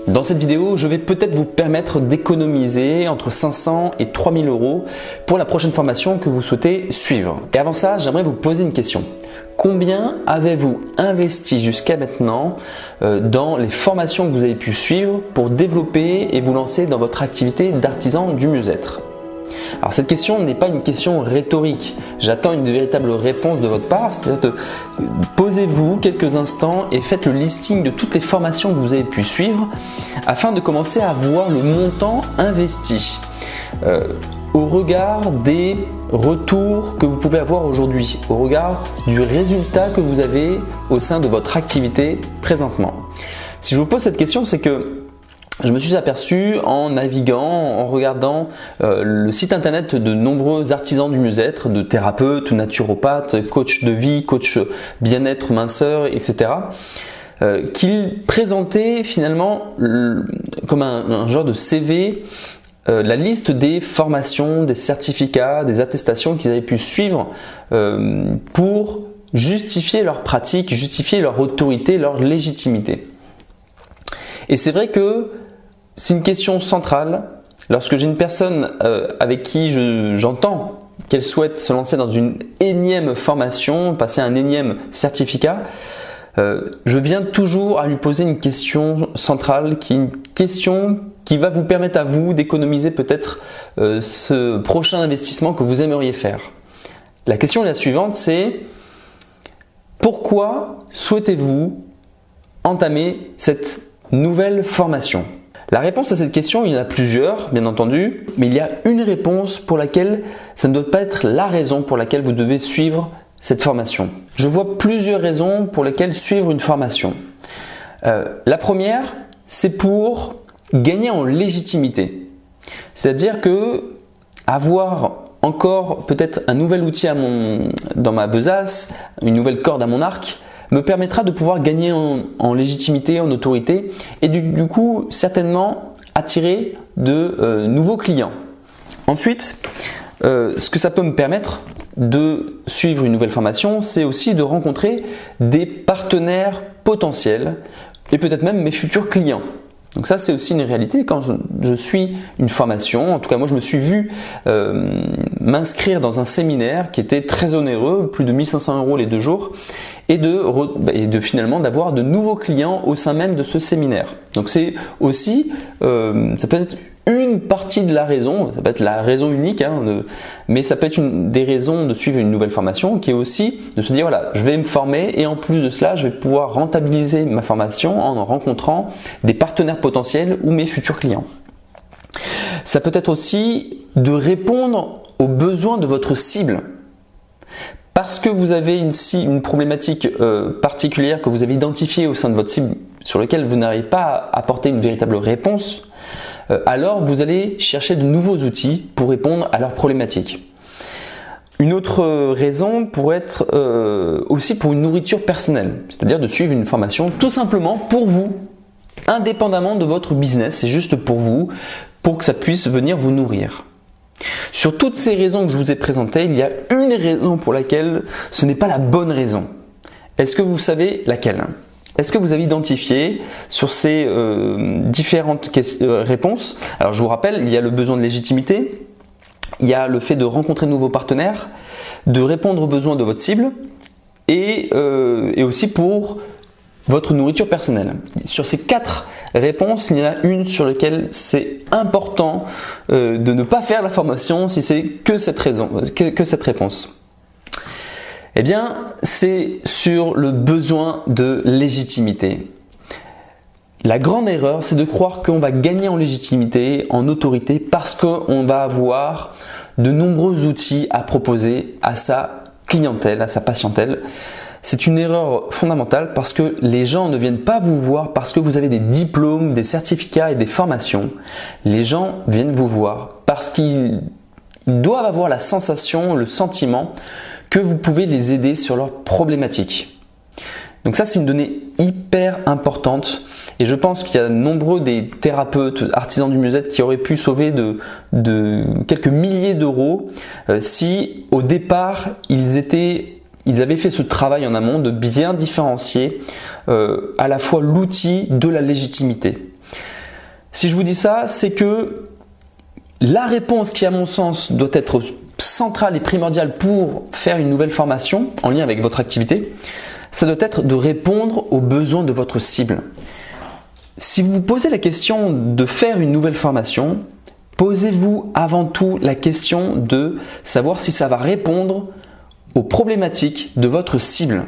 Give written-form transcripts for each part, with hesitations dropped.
Dans cette vidéo, je vais peut-être vous permettre d'économiser entre 500 et 3000 euros pour la prochaine formation que vous souhaitez suivre. Et avant ça, j'aimerais vous poser une question. Combien avez-vous investi jusqu'à maintenant dans les formations que vous avez pu suivre pour développer et vous lancer dans votre activité d'artisan du mieux-être ? Alors cette question n'est pas une question rhétorique, j'attends une véritable réponse de votre part, c'est-à-dire posez-vous quelques instants et faites le listing de toutes les formations que vous avez pu suivre afin de commencer à voir le montant investi au regard des retours que vous pouvez avoir aujourd'hui, au regard du résultat que vous avez au sein de votre activité présentement. Si je vous pose cette question, c'est que je me suis aperçu en naviguant, en regardant le site internet de nombreux artisans du mieux-être, de thérapeutes, naturopathes, coachs de vie, coachs bien-être, minceur, etc. Qu'ils présentaient finalement comme un genre de CV la liste des formations, des certificats, des attestations qu'ils avaient pu suivre pour justifier leur pratique, justifier leur autorité, leur légitimité. Et c'est vrai que c'est une question centrale lorsque j'ai une personne avec qui j'entends qu'elle souhaite se lancer dans une énième formation, passer un énième certificat. Je viens toujours à lui poser une question centrale, qui est une question qui va vous permettre à vous d'économiser peut-être ce prochain investissement que vous aimeriez faire. La question est la suivante, c'est pourquoi souhaitez-vous entamer cette nouvelle formation ? La réponse à cette question, il y en a plusieurs, bien entendu, mais il y a une réponse pour laquelle ça ne doit pas être la raison pour laquelle vous devez suivre cette formation. Je vois plusieurs raisons pour lesquelles suivre une formation. La première, c'est pour gagner en légitimité. C'est-à-dire que avoir encore peut-être un nouvel outil dans ma besace, une nouvelle corde à mon arc, me permettra de pouvoir gagner en légitimité, en autorité et du coup certainement attirer de nouveaux clients. Ensuite, ce que ça peut me permettre de suivre une nouvelle formation, c'est aussi de rencontrer des partenaires potentiels et peut-être même mes futurs clients. Donc ça, c'est aussi une réalité. Quand je suis une formation, en tout cas moi je me suis vu m'inscrire dans un séminaire qui était très onéreux, plus de 1500 euros les 2 jours, et de finalement d'avoir de nouveaux clients au sein même de ce séminaire. Donc c'est aussi, ça peut être une partie de la raison, ça peut être la raison unique, mais ça peut être une des raisons de suivre une nouvelle formation qui est aussi de se dire voilà, je vais me former et en plus de cela, je vais pouvoir rentabiliser ma formation en rencontrant des partenaires potentiels ou mes futurs clients. Ça peut être aussi de répondre aux besoins de votre cible. Parce que vous avez une problématique particulière que vous avez identifiée au sein de votre cible sur laquelle vous n'arrivez pas à apporter une véritable réponse, alors vous allez chercher de nouveaux outils pour répondre à leurs problématiques. Une autre raison pourrait être aussi pour une nourriture personnelle, c'est-à-dire de suivre une formation tout simplement pour vous, indépendamment de votre business, c'est juste pour vous, pour que ça puisse venir vous nourrir. Sur toutes ces raisons que je vous ai présentées, il y a une raison pour laquelle ce n'est pas la bonne raison. Est-ce que vous savez laquelle ? Est-ce que vous avez identifié sur ces différentes réponses ? Alors je vous rappelle, il y a le besoin de légitimité, il y a le fait de rencontrer de nouveaux partenaires, de répondre aux besoins de votre cible et aussi pour votre nourriture personnelle. Sur ces 4 réponses, il y en a une sur laquelle c'est important de ne pas faire la formation si c'est que cette réponse. Eh bien, c'est sur le besoin de légitimité. La grande erreur, c'est de croire qu'on va gagner en légitimité, en autorité, parce qu'on va avoir de nombreux outils à proposer à sa clientèle, à sa patientèle. C'est une erreur fondamentale parce que les gens ne viennent pas vous voir parce que vous avez des diplômes, des certificats et des formations. Les gens viennent vous voir parce qu'ils doivent avoir la sensation, le sentiment que vous pouvez les aider sur leurs problématiques. Donc ça, c'est une donnée hyper importante et je pense qu'il y a nombreux des thérapeutes, artisans du mieux-être qui auraient pu sauver de quelques milliers d'euros si au départ ils avaient fait ce travail en amont de bien différencier à la fois l'outil de la légitimité. Si je vous dis ça, c'est que la réponse qui, à mon sens, doit être centrale et primordiale pour faire une nouvelle formation en lien avec votre activité, ça doit être de répondre aux besoins de votre cible. Si vous vous posez la question de faire une nouvelle formation, posez-vous avant tout la question de savoir si ça va répondre aux problématiques de votre cible.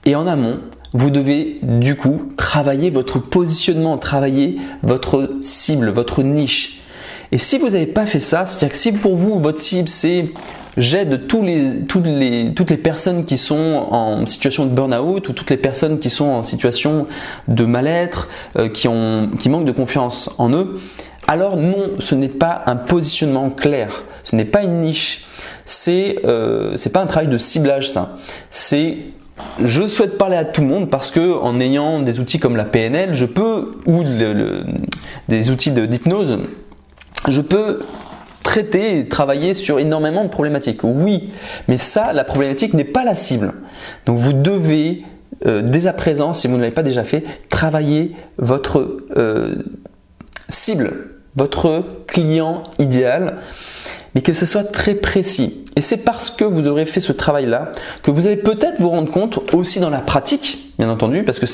Et en amont, vous devez du coup travailler votre positionnement, travailler votre cible, votre niche. Et si vous n'avez pas fait ça, c'est-à-dire que si pour vous, votre cible, c'est j'aide toutes les personnes qui sont en situation de burn-out ou toutes les personnes qui sont en situation de mal-être, qui manquent de confiance en eux, alors non, ce n'est pas un positionnement clair, ce n'est pas une niche, c'est pas un travail de ciblage ça. C'est je souhaite parler à tout le monde parce que en ayant des outils comme la PNL, je peux ou des outils d'hypnose, je peux traiter et travailler sur énormément de problématiques. Oui, mais ça, la problématique n'est pas la cible. Donc vous devez dès à présent, si vous ne l'avez pas déjà fait, travailler votre cible, votre client idéal, mais que ce soit très précis. Et c'est parce que vous aurez fait ce travail-là que vous allez peut-être vous rendre compte aussi dans la pratique, bien entendu, parce que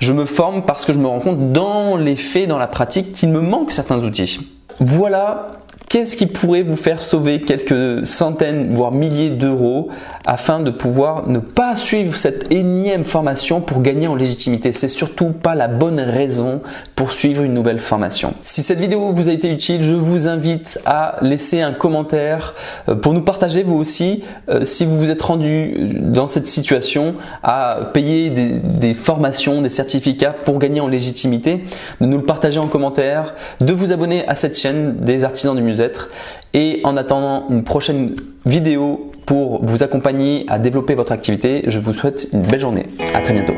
je me forme parce que je me rends compte dans les faits, dans la pratique, qu'il me manque certains outils. Voilà, qu'est-ce qui pourrait vous faire sauver quelques centaines, voire milliers d'euros afin de pouvoir ne pas suivre cette énième formation pour gagner en légitimité. C'est surtout pas la bonne raison pour suivre une nouvelle formation. Si cette vidéo vous a été utile, je vous invite à laisser un commentaire pour nous partager vous aussi si vous vous êtes rendu dans cette situation à payer des formations, des certificats pour gagner en légitimité, de nous le partager en commentaire, de vous abonner à cette chaîne des artisans du mieux-être. Et en attendant une prochaine vidéo pour vous accompagner à développer votre activité, je vous souhaite une belle journée. À très bientôt.